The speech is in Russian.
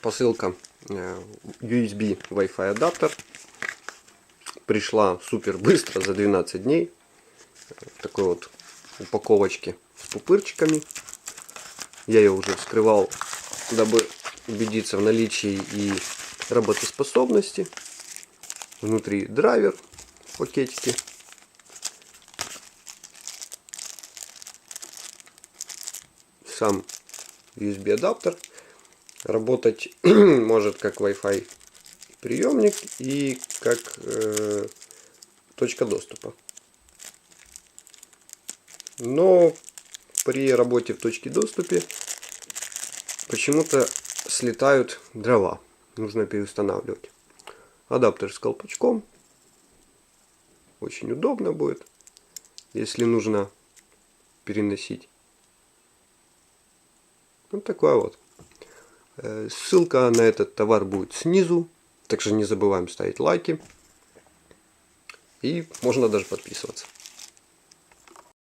посылка USB Wi-Fi адаптер. Пришла супер быстро, за 12 дней. В такой вот упаковочке с пупырчиками. Я ее уже вскрывал, дабы убедиться в наличии и работоспособности. Внутри драйвер в пакетике. Сам USB адаптер. Работать может как Wi-Fi приемник и как точка доступа. Но при работе в точке доступа почему-то слетают дрова. Нужно переустанавливать. Адаптер с колпачком. Очень удобно будет, если нужно переносить. Вот такой вот. Ссылка на этот товар будет снизу. Также не забываем ставить лайки. И можно даже подписываться.